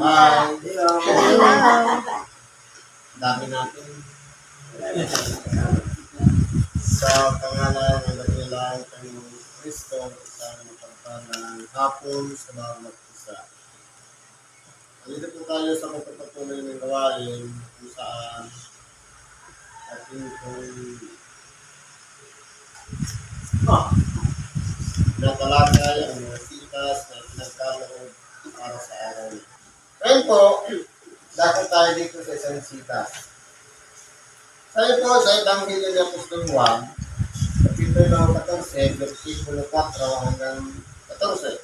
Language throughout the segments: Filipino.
Hi. Hello. Dami natin. Sa pangalan ng dakilang Panginoong Kristo, isang mapagpalang hapon sa bawat isa. Nandito po tayo sa pagpapatuloy ng gawain kung saan ating natalakay ang mga sitas na pinagkaloob para sa araw. Ngayon po, dapat tayo dito sa isang sitas. Tayo po sa Ebanghelyo ni Apostol Juan, kapitulo 14, versikulo 4 hanggang 14.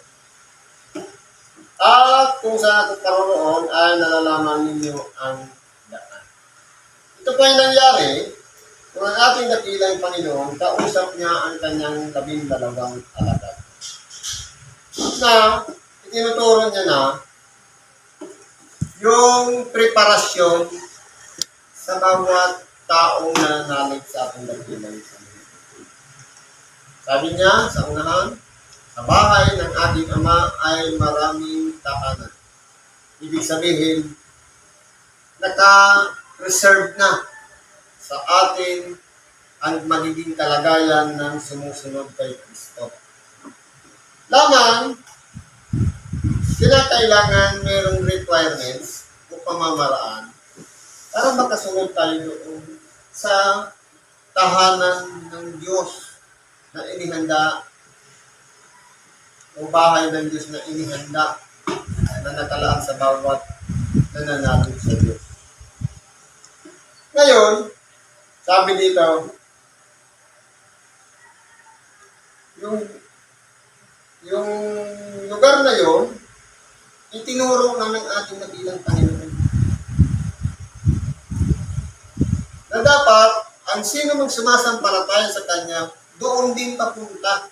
At kung sa ating karoon ay nalalaman ninyo ang daan. Ito po ay nangyari kung ang ating dakilang Panginoon kausap niya ang kanyang 12 alagad. Na itinuturo niya na yung preparasyon sa bawat taong nananalig sa ating dakilang Panginoon. Sabi niya sa unahan, sa bahay ng ating Ama ay maraming tahanan. Ibig sabihin, naka-reserve na sa atin ang magiging kalagayan ng sumusunod kay Kristo. Lamang, kinakailangan mayroong requirements o pamamaraan para makasunod tayo doon sa tahanan ng Diyos na inihanda o bahay ng Diyos na inihanda na nakalaan sa bawat nananalig sa Diyos. Ngayon, sabi dito, yung lugar na yon, itinuro na ng ating dakilang Panginoon. Na dapat, ang sino mang sumasampalataya sa Kanya, doon din papunta.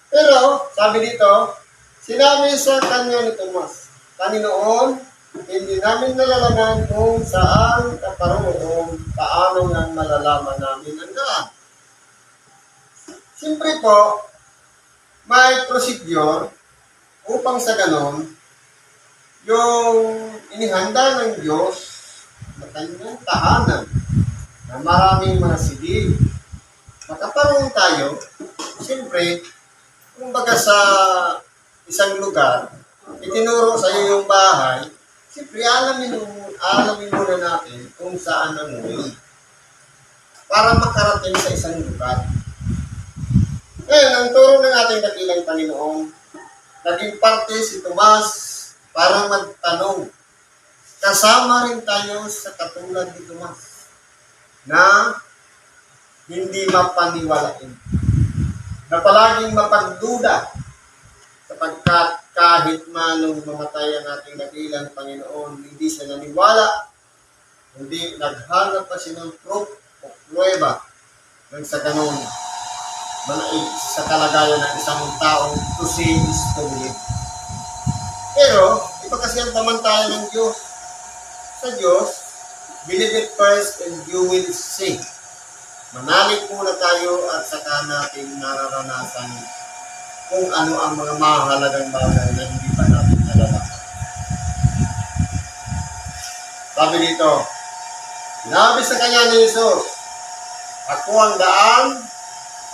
Pero, sabi dito, sinabi sa Kanya ni Tomas, Panginoon, hindi namin nalalaman kung saan ka paroon, paano nga malalaman namin ang daan. Siyempre po, may procedure upang sa ganon, yung inihanda ng Diyos na kanyang tahanan na maraming mga silid. Makaparoon tayo, siyempre, kumbaga sa isang lugar, itinuro sa iyo yung bahay, siyempre alamin muna natin kung saan ang way para makarating sa isang lugar. Ngayon, ang turo ng ating dakilang Panginoon, naging parte si Tomas para magtanong. Kasama rin tayo sa katulad ni Tomas na hindi mapaniwalain, na palaging mapagduda sapagkat kahit manong mamatay ang ating dakilang Panginoon, hindi siya naniwala, hindi naghanap pa siya ng proof o pruweba ng sa ganun manaig sa kalagayan ng isang taong to see is to believe. Pero, iba kasi ang pamantayan ng Diyos. Sa Diyos, believe it first and you will see. Manalig muna tayo at saka natin nararanasan kung ano ang mga mahalagang bagay na hindi pa natin nalalaman. Sabi dito, sinabi sa kanya ni Jesus, ako ang daan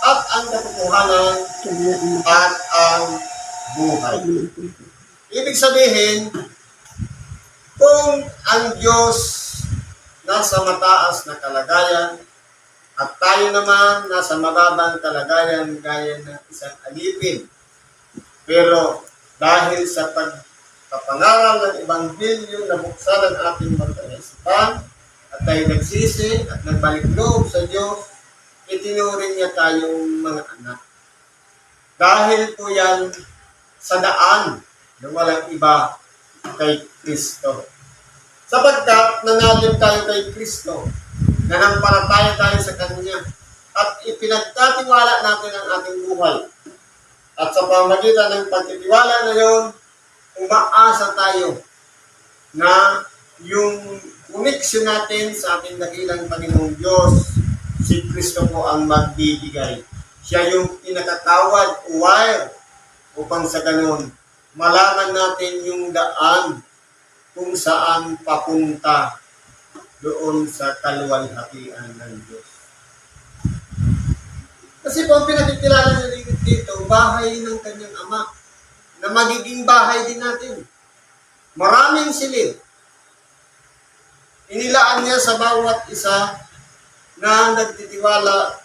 at ang katotohanan at ang buhay. Ibig sabihin, kung ang Diyos nasa mataas na kalagayan at tayo naman nasa mababang kalagayan gaya ng isang alipin, pero dahil sa pagpapangaral ng Ebanghelyo na buksan ang ating pagkaisipan at tayo nagsisi at nagbalik loob sa Diyos, itinuring niya tayong mga anak. Dahil po yan sa daan na walang iba kay Kristo. Sapagkat nangalim tayo kay Kristo, nanampalataya tayo sa Kanya, at ipinagtatiwala natin ang ating buhay. At sa pamagitan ng pagtitiwala na yun, umaasa tayo na yung koneksyon natin sa ating dakilang Panginoong Diyos, si Kristo po ang magbibigay. Siya yung pinakatawad o wire upang sa ganun malaman natin yung daan kung saan papunta doon sa kaluwalhatian ng Diyos. Kasi po, ang pinakikilala niya dito, bahay ng kanyang ama, na magiging bahay din natin. Maraming silid. Inilaan niya sa bawat isa na nagtitiwala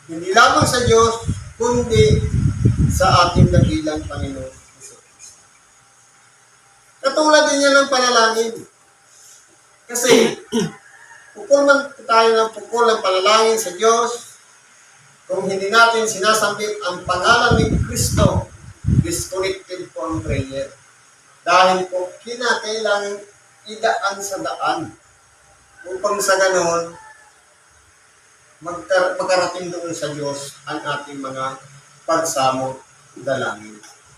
hindi lamang sa Diyos, kundi sa ating dakilang Panginoon Jesucristo. Katulad din niya ng panalangin. Kasi, pukul man tayo ng pukul ng panalangin sa Diyos, kung hindi natin sinasambit ang pangalan ni Kristo, disconnected po ang prayer. Dahil po, kinakailangan idaan sa daan upang sa ganon, magkarating doon sa Diyos ang ating mga pagsamo dalangin.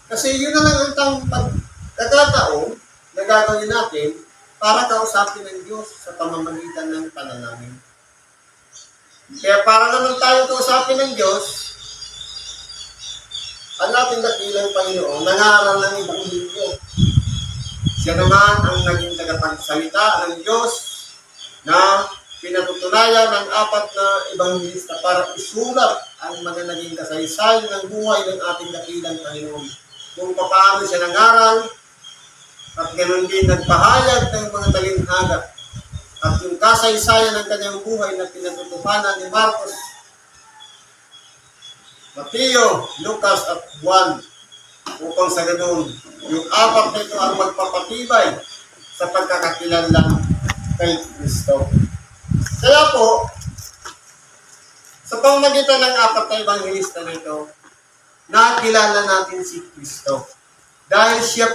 Kasi yun na lang ang pagkakataon na gagawin natin para kausapin ng Diyos sa pamamagitan ng panalangin. Kaya para naman tayo kausapin ng Diyos, ang ating dakilang Panginoon, nangaral ng ibang libro. Siya naman ang naging tagapagsalita ng Diyos na pinatutunayan ng 4 na ebanghelista para isulat ang mga naging kasaysayan ng buhay ng ating dakilang Panginoon. Kung paano siya nangaral at ganoon din nagpahayag ng mga talinhaga. At yung kasaysayan ng kanyang buhay na pinatutuhanan ni Marcos, Mateo, Lucas at Juan upang sa ganoon, yung 4 na ito ang magpapatibay sa pagkakakilanlan kay Kristo. Kaya po, sa pamamagitan ng 4 na ebanghelista na ito, nakilala natin si Kristo. Dahil sila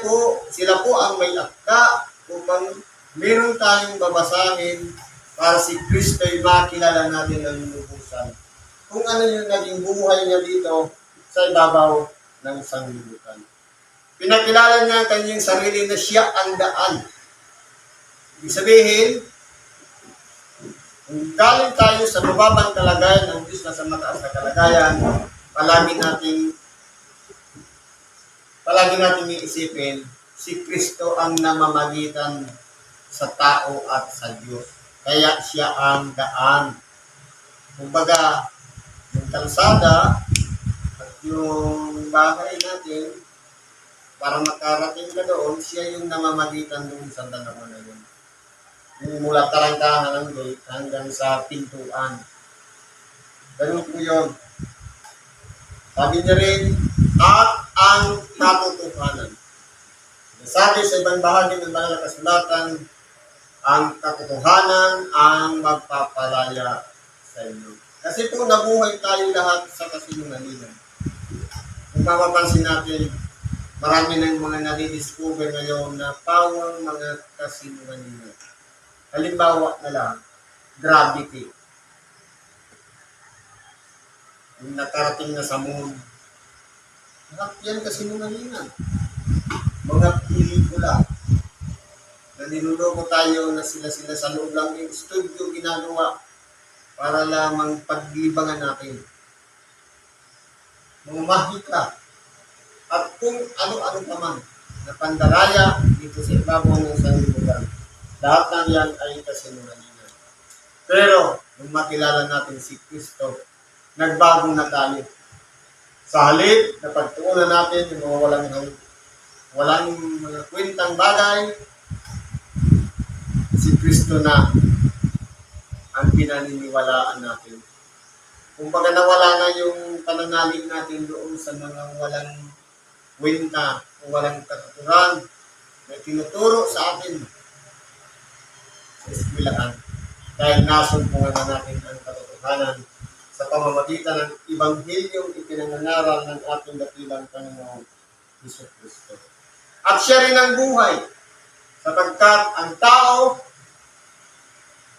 po ang may akda upang meron tayong babasahin para si Kristo ay makilala natin ng lubusan. Kung ano yung naging buhay niya dito sa ibabaw ng sanglibutan. Pinakilala niya ang kanyang sarili na siya ang daan. Ibig sabihin, kung galing tayo sa mababang kalagayan ng Diyos na sa mataas na kalagayan, palagi natin iisipin, si Kristo ang namamagitan sa tao at sa Diyos. Kaya siya ang daan. Kumbaga, yung kalsada at yung bahay natin, para makarating ka doon, siya yung namamagitan doon sa dalawa na yun. Yung mula tarangkahan ng gate hanggang sa pintuan. Ganun po yun. Sabi niya rin, at ang katotohanan. Sabi sa ibang bahagi ng banal na kasulatan, ang katotohanan ang magpapalaya sa inyo. Kasi po nabuhay tayo lahat sa kasinungalingan. Kung mapapansin natin, marami ng mga nadi-discover ngayon na pawang mga kasinungalingan. Halimbawa na lang, gravity. Yung nakarating na sa moon. Lahat yan kasinungalingan. Mga pelikula na niluloko tayo na sila sa loob lang ng studio ginagawa para lamang paglibangan natin. Mga mahika at kung ano-ano pa man na pandaraya dito sa ibabaw ng sanlibutan. Lahat ng yan ay kasinungalingan. Pero, nung makilala natin si Kristo, nagbagong na tayo. Sa halip na pagtuunan natin yung mga walang mga kwentang bagay, si Kristo na ang pinaniniwalaan natin. Kung baga nawala na yung pananalig natin doon sa mga walang kwenta o walang katuturan na tinuturo sa atin sa eskwelahan. Dahil nasumpungan na natin ang katotohanan sa pamamagitan ng Ebanghilyong ipinangangaral ng ating dakilang Panginoon Jesucristo. At siya rin ang buhay, sapagkat ang tao,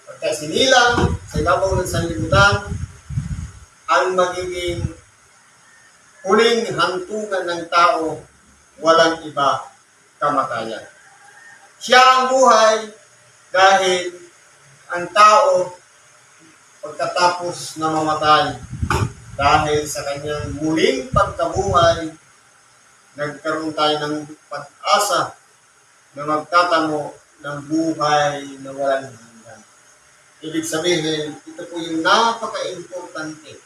pagka sinilang sa ibabaw ng sanlibutan, ang magiging huling hantungan ng tao, walang iba, kamatayan. Siya ang buhay dahil ang tao, pagkatapos na mamatay, dahil sa kanyang muling pagkabuhay, nagkaroon tayo ng pag-asa na magtatamo ng buhay na walang hanggan. Ibig sabihin, ito po yung napaka-importante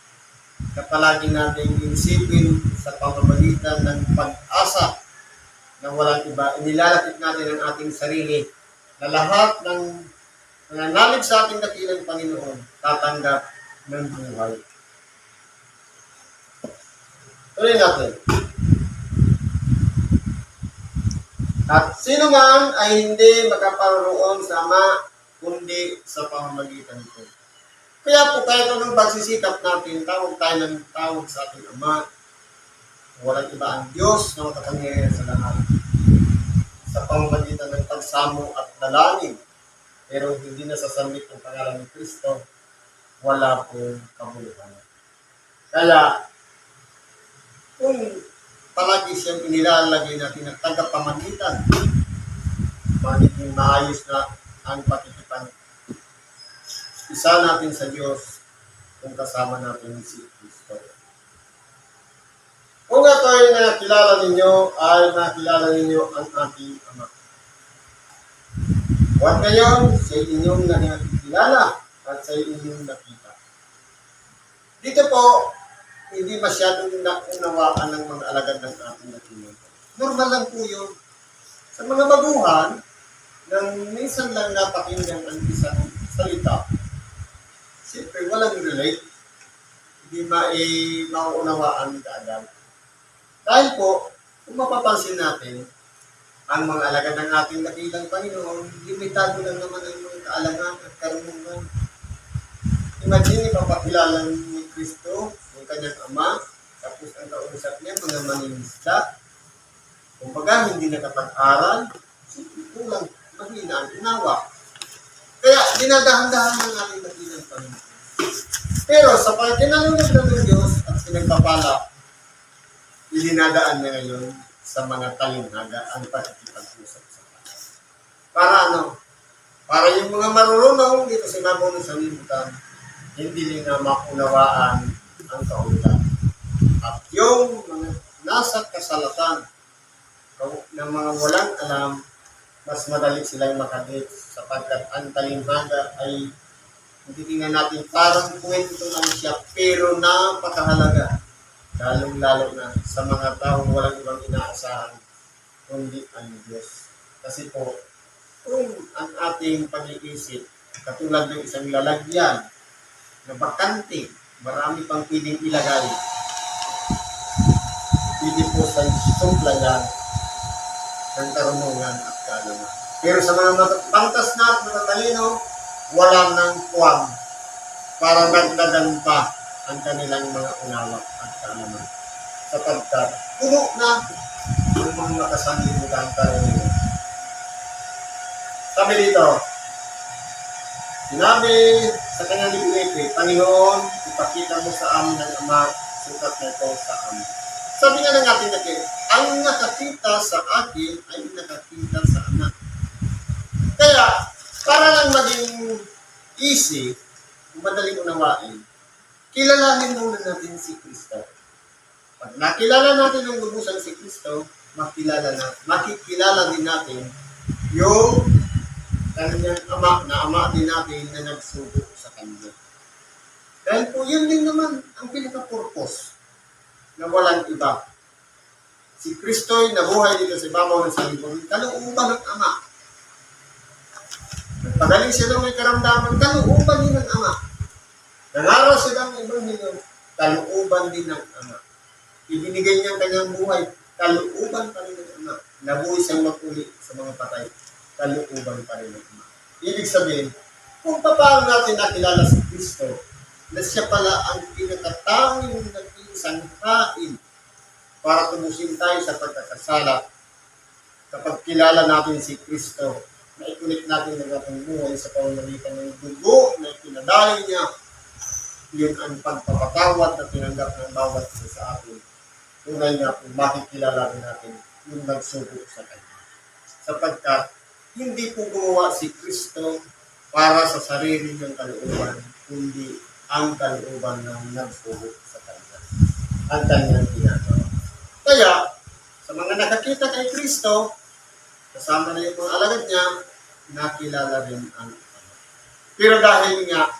na palagi natin isipin sa pamamagitan ng pag-asa na walang iba. Inilalapit natin ang ating sarili na lahat ng nananalig sa ating dakilang Panginoon tatanggap ng buhay. Tuloy natin. At sino man ay hindi makaparoon sa Ama kundi sa pamamagitan ko. Kaya po kahit anong pagsisikap natin, tawag tayo ng tawag sa ating Ama. Walang iba ang Diyos na makapangyarihan sa lahat. Sa pamamagitan ng pagsamo at dalangin. Pero hindi na sasambit ang pangalan ng Kristo, wala pong kabuluhan. Kaya, kung palagi siyang inilalagay natin ng tagapamagitan, magiging maayos na ang pakikipan. Isa natin sa Diyos kung kasama natin si Kristo. Kung ito ay nakilala ninyo ang ating Ama. Huwag ngayon sa inyong nakikilala at sa inyong nakita. Dito po, hindi masyadong naunawaan ng mga alagad ng ating nakinig. Normal lang po yun. Sa mga baguhan, nang minsan lang napakinggan ang isang salita, siyempre walang relate, hindi mauunawaan kaagad. Dahil po, kung mapapansin natin, ang mga alagad ng ating dakilang Panginoon, limitado lang naman ang mga kaalaman at karunungan. Imagine, ipapakilala ni Kristo, ang kanyang Ama, tapos ang kausap niya, mga maninista. Kumbaga, hindi nakapag-aral, kulang, mahina ang unawa. Kaya, dinadahan-dahan ng ating dakilang Panginoon. Pero, sa pagkinalunod ng Diyos at pinagpapala, ilinadaan niya ngayon sa mga talinghaga ang pagkikipag-usap sa Kanya. Para yung mga marurunong dito sa ibabaw ng sanlibutan, hindi nila maunawaan ang kaulat. At yung mga nasa kasalatan ng mga walang alam, mas madali silang makagit sapagkat ang talinghaga ay hindi tingnan natin parang kwento lang siya pero napakahalaga. Lalong-lalo na sa mga taong walang ibang inaasahan kundi ang Diyos. Kasi po, kung ang ating pag-iisip, katulad ng isang lalagyan na bakante, marami pang pwedeng ilagay. Pwede po sa suplayan ng karunungan at kaalaman. Pero sa mga pantas na at matatalino, wala nang puwang para dagdagan pa ang kanilang mga unawa at kaalaman. Sapagkat puno na ang mga nakasanlibutan karunungan. Sabi dito, sinabi sa kanyang libre, Panginoon, ipakita mo sa amin ang Ama, sukat na ito sa amin. Sabi nga ng ating natin, ang nakakita sa akin ay nakakita sa Anak. Kaya, para lang maging easy, madaling unawain, kilalanin muna natin si Kristo. Pag nakilala natin ang lubusan si Kristo, makikilala din natin yung kanyang Ama, na Ama din natin na nagsugo sa Kanya. Dahil po yun din naman ang pinaka-purpose na walang iba. Si Kristo'y nabuhay dito sa ibabaw ng sanlibutan, kalooban ng Ama. Nagpagaling siya ng may karamdaman, kalooban din ng Ama. Nangaral siya ng Ebanghelyo, kalooban din ng Ama. Ibinigay niya ang kanyang buhay, kalooban pa rin ng Ama. Nabuhay siyang maguli sa mga patay, kalooban pa rin ng Ama. Ibig sabihin, kung paano natin nakilala si Kristo, na siya pala ang pinakatawing nag-iisang hain para tumusin tayo sa pagkakasala. Kapag kilala natin si Kristo, naikulit natin ang ating buhay sa pamamagitan ng dugo na pinadali niya, yun ang pagpapatawad na tinanggap ng bawat isa sa atin. Tunay nga kung makikilala rin natin yung nagsugo sa Kanya. Sapagkat hindi po gumawa si Kristo para sa sarili ng kalooban, kundi ang kalooban ng nagsugo sa Kanya. Ang Kanyang ginagawa. Kaya, Sa mga nakakita kay Kristo, kasama na yung mga alagad niya, nakilala rin ang Ama. Pero dahil nga,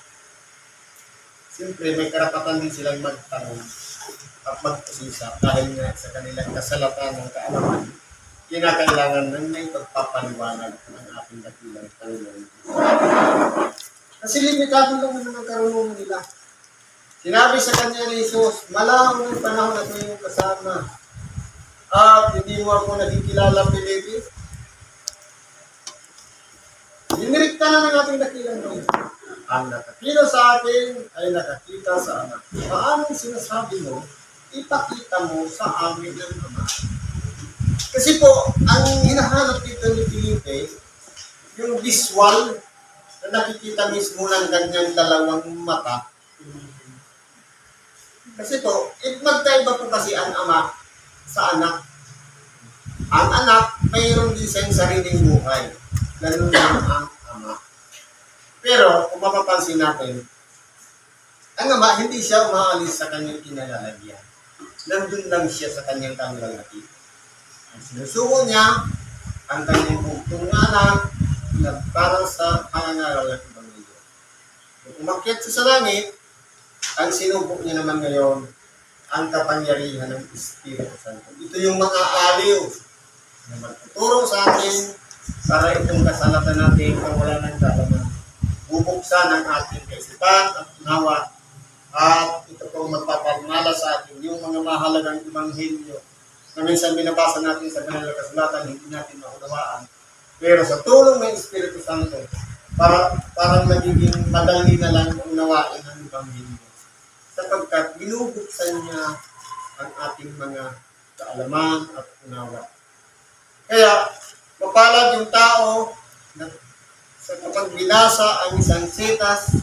siyempre may karapatan din silang magtanong at magpusisa dahil nga sa kanilang kasalatan ng kaalaman, kinakailangan ng may pagpapaliwanag ng ating dakilang Panginoon. Kasi limitado lang naman ang karunungan nila. Sinabi sa kanya ni Jesus, malawang ng panahon at iyong kasama. At hindi mo ako nakikilala, Felipe. Dinirikta na ng ating dakilang Panginoon. Ang nakakita sa akin ay nakakita sa Ama. Paano sinasabi mo, ipakita mo sa amin ng Ama? Kasi po, ang hinahanap dito ni Felipe, yung visual na nakikita mismo ng kanyang dalawang mata. Kasi po, magkaiba po kasi ang Ama sa anak. Ang anak, mayroon din siyang sariling buhay. Ganun lang ang Ama. Pero, kung mapapansin natin, ang Ama, hindi siya umaalis sa kanyang kinalalagyan. Nandun lang siya sa kanyang kanilalagyan. Ang sinusuko niya, ang kanyang bugtong anak, na parang sa pangangaral ng Ebanghelyo. Kung umakyat siya sa langit, ang sinubok niya naman ngayon, ang kapangyarihan ng Espiritu Santo. Ito yung mga aliw na magtuturo sa atin para itong kasalatan natin kung wala ng kalaman. Bubuksan ang ating kaisipan at unawa at ito po magpapagmala sa atin yung mga mahalagang Ebanghelyo na minsan binabasa natin sa banal na kasulatan, hindi natin maunawaan. Pero sa tulong ng Espiritu Santo, parang nagiging madali na lang unawain ang Ebanghelyo. Sapagkat binubuksan niya ang ating mga kaalaman at unawa. Kaya, mapalad yung tao na sa kapag binasa ang isang setas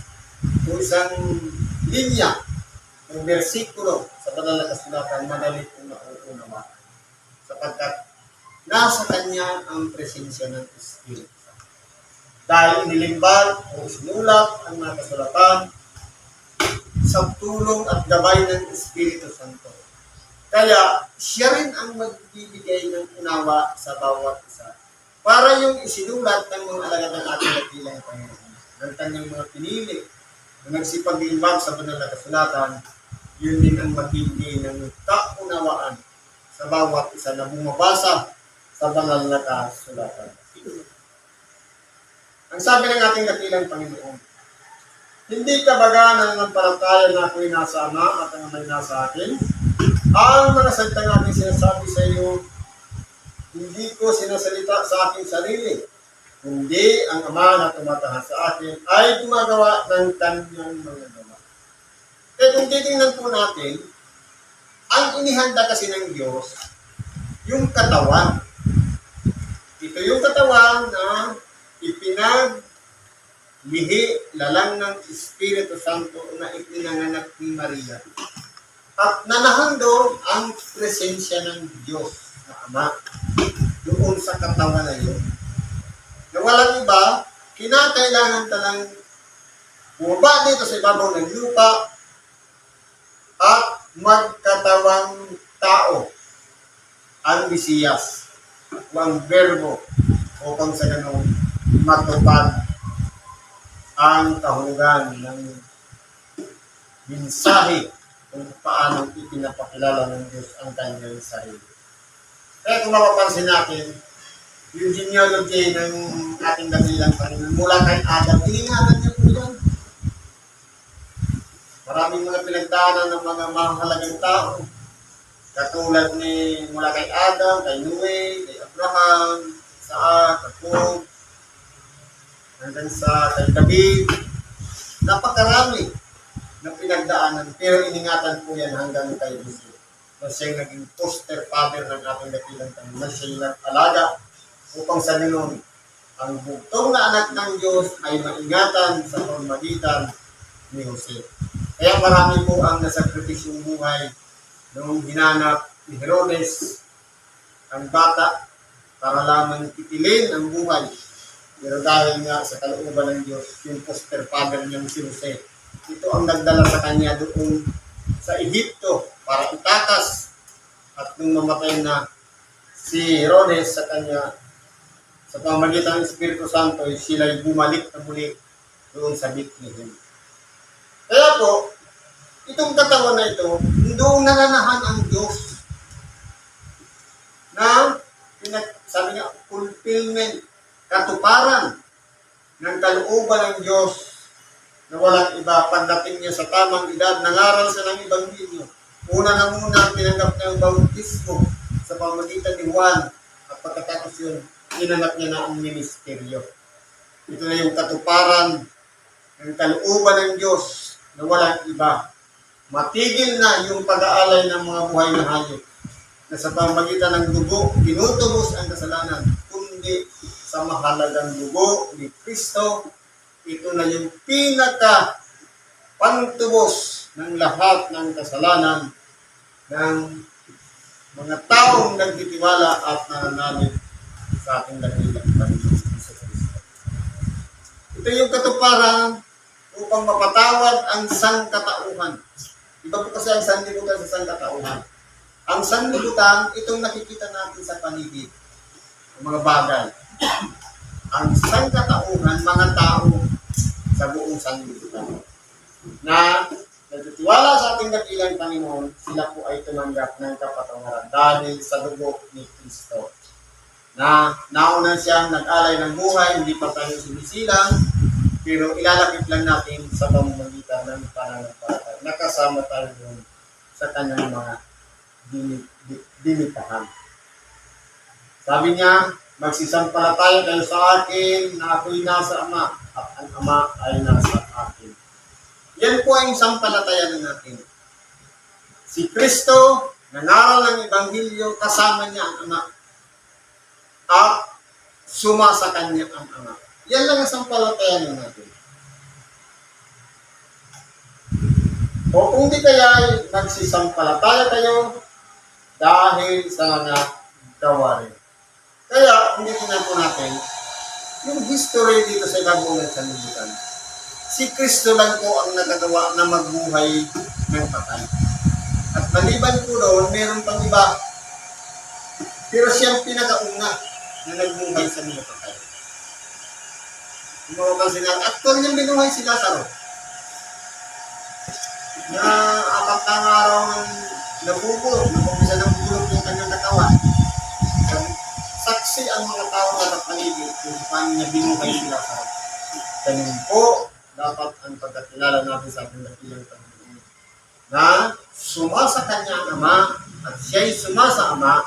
o isang linya ng bersikulo sa banal na kasulatan, madali kong mauunawaan. Sapagkat nasa kanya ang presensya ng Espiritu. Dahil inilimbag o sinulat ang mga kasulatan sa tulong at gabay ng Espiritu Santo. Kaya, siya rin ang magbibigay ng unawa sa bawat isa. Para yung isinulat ng mga alagad ng ating dakilang Panginoon, ng kanyang mga pinili, na nagsipag-limbag sa banal na kasulatan, yun din ang magbibigay ng kaunawaan sa bawat isa na bumabasa sa banal na kasulatan. Ang sabi ng ating dakilang Panginoon, hindi ka baga nananampalataya na ako'y nasa Ama at ang Ama'y nasa akin? Ang mga salitang aking sinasabi sa iyo, hindi ko sinasalita sa aking sarili, kundi ang Ama na tumatahan sa akin ay gumagawa ng kanyang mga gawa. Kaya kung titingnan po natin, ang inihanda kasi ng Diyos, yung katawan. Ito yung katawan na lihi, lalang ng Espiritu Santo na ipinanganak ni Maria. At nanahando ang presensya ng Diyos na Ama doon sa katawan na yun. Na walang iba, kinakailangan talang bumaba dito sa ibabaw ng lupa at magkatawang tao ang Mesiyas o ang Verbo upang sa ganun matupad ang kahulugan ng mensahe kung paano ipinapakilala ng Diyos ang kanyang sarili. Kaya kung mapapansin natin, yung genealogy ng ating dakilang Panginoon mula kay Adam, iningatan niya po yan. Maraming mga pinagdaanan ng mga mahalagang tao. Katulad ni mula kay Adam, kay Noe, kay Abraham, Isaac, Jacob, hanggang sa kay David, napakarami na pinagdaanan, pero iningatan po yan hanggang kay Jose. Na siyang naging foster father ng ating dakilang Panginoon, na siyang nag-alaga upang sa ganun, ang bugtong na anak ng Diyos ay maingatan sa pamamagitan ni Jose. Kaya marami po ang nasakripisyong buhay noong hinanap ni Herodes ang bata para lamang titilin ang buhay. Pero dahil nga sa kalooban ng Diyos, yung foster father niyang si Jose, ito ang nagdala sa kanya doon sa Ehipto para itakas. At nung mamatay na, si Herodes sa kanya, sa pamamagitan ng Espiritu Santo, sila'y bumalik na muli doon sa Bethlehem. Kaya po, itong katawan na ito, doon nananahan ang Diyos na sabi nga, fulfillment, katuparan ng kalooban ng Diyos na walang iba. Pagdating niya sa tamang edad, nangaral siya ng Ebanghelyo. Una na muna, tinanggap niya ang bautismo sa pamamagitan ni Juan. At pagkatapos yun, tinanggap niya na ang ministeryo. Ito na yung katuparan ng kalooban ng Diyos na walang iba. Matigil na yung pag-aalay ng mga buhay na hayop na sa pamamagitan ng dugo, tinutubos ang kasalanan, kundi sa mahalagang dugo ni Kristo. Ito na yung pinaka-pantubos ng lahat ng kasalanan ng mga taong nagtitiwala at nananalig sa ating dakilang Panginoon Hesus Kristo. Ito yung katuparan upang mapatawad ang sangkatauhan. Iba po kasi ang sanlibutan sa sangkatauhan. Ang sanlibutan, itong nakikita natin sa paligid, mga bagay. Ang sangkatauhan, mga tao sa buong sanlibutan na nagtitiwala sa ating dakilang Panginoon, sila po ay tumanggap ng kapatawaran dahil sa dugo ni Kristo. Na nauna siyang nag-alay ng buhay, hindi pa tayo sinisilang, pero ilalapit lang natin sa pamamagitan ng pananampalataya. Nakasama tayo doon sa kanyang mga dinitahan. Sabi niya, magsisampalataya kayo sa akin na ako'y nasa Ama at ang Ama ay nasa akin. Yan po ang sampalatayan natin. Si Kristo, nangaral ng Ebanghelyo, kasama niya ang Ama at sumasa kanya ang Ama. Yan lang ang sampalatayan natin. O kung di kaya magsisampalataya kayo dahil sa mga gawain. Kaya, hindi tingnan po natin yung history dito sa Igabungan sa Sanlibutan. Si Kristo lang po ang nagagawa na magbuhay ng patay. At maliban po doon, meron pang iba. Pero siyang pinakauna na nagbuhay sa mga patay. Kung mapapansin nga, actually yung binuhay si Lazaro. Na 4 na araw ng nabubulok, nakumpisa ng bulok yung kanyang katawan. Saksi ang mga tao na nakapaligid kung paano niya binuhay si Lazaro. Ganun po, dapat ang pagkakilala natin sa ating dakilang Panginoon na sumasa kanya ang Ama at siya'y sumasa Ama,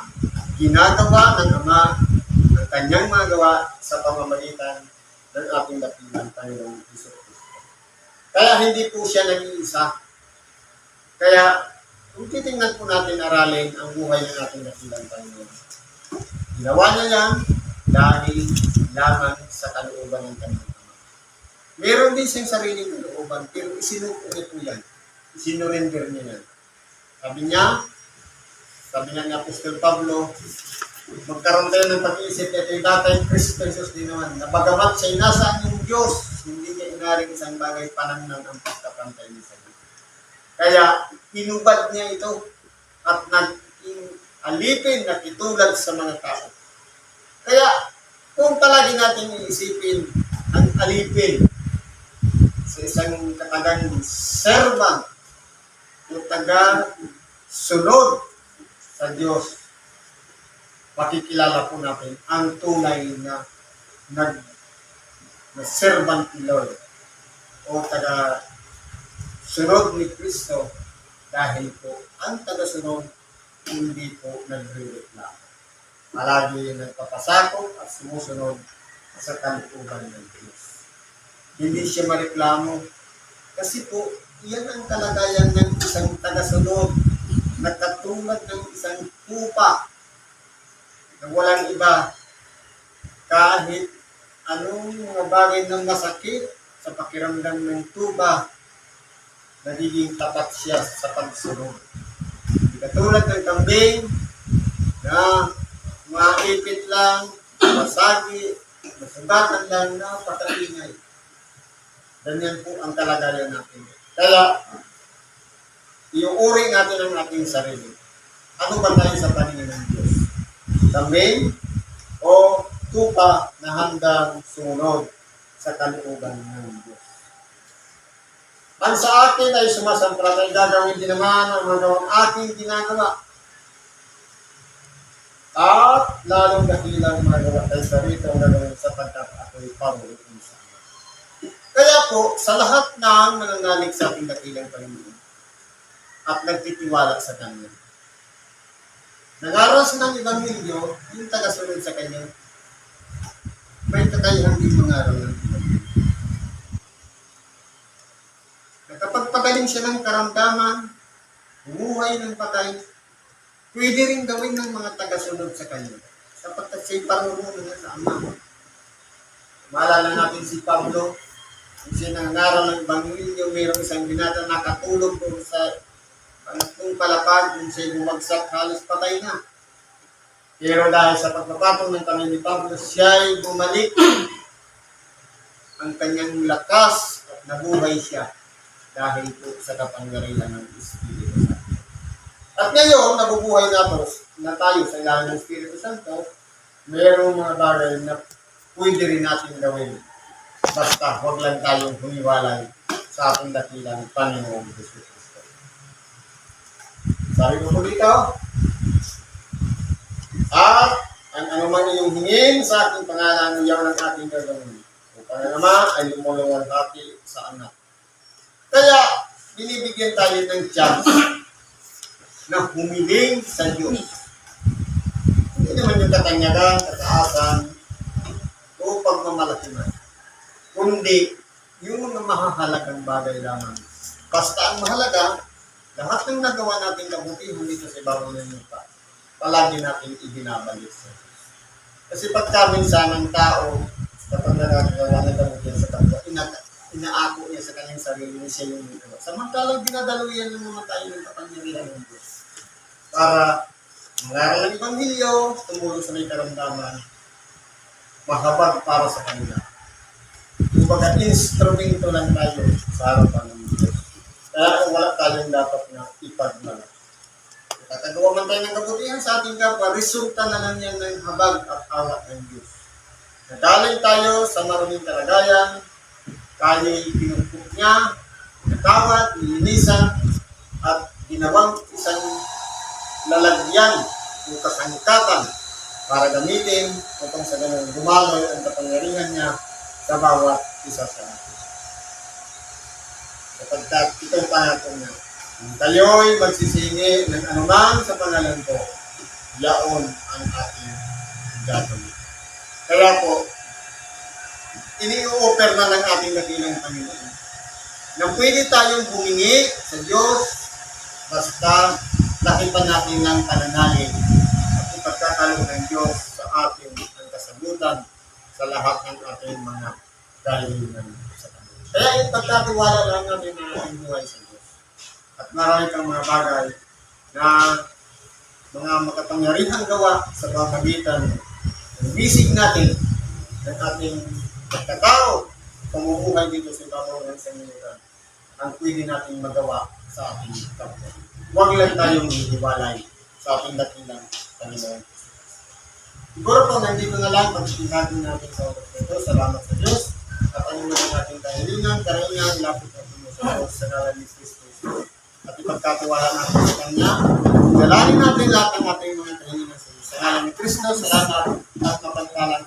ginagawa ng Ama ang kanyang mga gawa sa pamamagitan ng ating dakilang Panginoon Hesus Kristo. Kaya hindi po siya nag-iisa. Kaya, kung titingnan po natin aralin ang buhay ng ating dakilang Panginoon, ginawa niya yan dahil lamang sa kalooban ng kanyang Ama. Meron din siyang sariling kalooban, pero isinuko niya po yan. Isinurrender niya yan. Sabi niya ni Apostol Pablo, magkaroon tayo ng pag-iisip, ito'y datay Kristo Jesus din naman, na bagamat siya'y nasa ang Diyos, hindi niya inaring isang bagay panangnan ang pagkapantay niya sa Diyos. Kaya, inubad niya ito at nag-alipin na itulad sa mga tao. Kaya, kung palagi natin iisipin ang alipin sa isang katagang servant o taga-sunod sa Diyos, makikilala po natin ang tunay na servant ni Lord o taga-sunod ni Kristo dahil po ang taga-sunod hindi po nagre-reklamo. Palagi nagpapasakop at sumusunod sa kalooban ng Diyos. Hindi siya mareklamo kasi po iyan ang kalagayan ng isang taga-sunod na katulad ng isang tupa na walang iba kahit anong mga bagay ng masakit sa pakiramdam ng tuba, nagiging tapat siya sa pagsunod. Katulad ng kambing na maipit lang, masagi, masugatan lang na patatingay. Ganyan po ang kalagayan natin. Kaya, iuuri natin ang ating sarili. Ano ba tayo sa paningin ng Diyos? damdamin o tupa na handang sumunod sa kalooban ng Diyos. Ang sa akin ay sumasampalatay, gagawin din naman ang mga gawang aking ginagawa. At lalong dakilang magawa tayo sa rito ang gagawin sapagkat ako'y paborito sa Ama. Kaya po, sa lahat ng nananalig sa ating dakilang Panginoon at nagtitiwala sa Kanya, nag-aras ng Ebanghelyo, yung tagasunod sa Kanya, may kakayahan din mangaral ng Ebanghelyo. Nakapagpagaling siya ng karamdaman, bumuhay ng patay, pwede rin gawin ng mga tagasunod sa Kanya. Sapagkat siya'y parunong na sa Ama. Maalala natin si Pablo, kung siya nangaral ng Ebanghelyo, mayroong isang binata nakatulog doon sa pangatlong palapag, kung siya'y bumagsak, halos patay na. Pero dahil sa pagpapatong ng kami ni Pablo, siya'y bumalik ang kanyang lakas at nabuhay siya dahil po sa kapangyarihan ng Espiritu Santo. At ngayon, nabubuhay na tayo sa ilalim ng Espiritu Santo, mayroong mga bagay na pwede rin natin gawin. Basta, huwag lang tayong humiwalay sa ating dakilang Panginoong Jesus Cristo. Sabi ko po dito, at ang anuman iyong hingin sa ating pangalan, iyan ang ating gagawin. Upang ang Ama ay lumulungan hati sa Anak. Kaya, binibigyan tayo ng chance na humiling sa Diyos. Hindi naman yung katanyagan, kataasan, o pagmamalaki man. Kundi, yung mga mahahalagang bagay lamang. Basta ang mahalaga, lahat ng nagawa natin kabutihan dito sa ibabaw ng lupa, palagi natin ibinabalik sa Diyos. Kasi pagkaminsan ng tao, kapag nagagawa ng kabutihan sa kapwa, inaako niya sa kanyang sarili niya siya yung ito. Samantalang dinadaluyan ng mga tayo ng kapangyarihan ng Diyos. Para mangaral ng Ebanghelyo, tumulong sa may karamdaman, mahabag para sa kanila. Kumbaga, instrumento lang tayo sa harapan ng Diyos. Kaya kung wala tayong dapat na ipagmalaki. Tatagawa man tayo ng kabutihan sa ating kapwa, resulta na lang yan ng habag at awat ng Diyos. Nadaling tayo sa maraming kalagayan, kanya'y pinupok niya, natawad, nilinisan, at ginawang isang lalagyan o kasangkatan para gamitin upang sa ganun dumaloy ang kapangyarihan niya sa bawat isa sa atin. Kapagkat itong pangatong niya, kung kayo'y magsisingi ng anuman sa pangalan ko, yaon ang ating gagawin. Kaya po, ini-offer na ng ating dakilang Panginoon na pwede tayong humingi sa Diyos basta lakipan natin ng pananalig at ipagkakaloob ng Diyos sa ating ang kasagutan sa lahat ng ating mga kahilingan sa Kanya. Kaya ipagkatiwala lang natin ang ating buhay sa Diyos. At marami kang mga bagay na mga makapangyarihang gawa sa pamamagitan ng bisig natin ng ating pagkatao, pamumuhay dito sa ibabaw ng sanglibutan, ang pwede nating magawa sa ating kapwa. Huwag lang tayong hihiwalay sa ating dakilang Panginoon. Siguro po, nandito na lang pag-itigatan natin sa oras nito. Salamat sa Diyos. At ano naman natin kahilingan, karangyang lapit natin mo sa Diyos sa ngalan ni Kristo. At ipagkatiwala natin sa Kanya. Dalangin natin lahat ng ating mga kahilingan sa Diyos. Sa ngalan ni Kristo, salamat at mapagpalang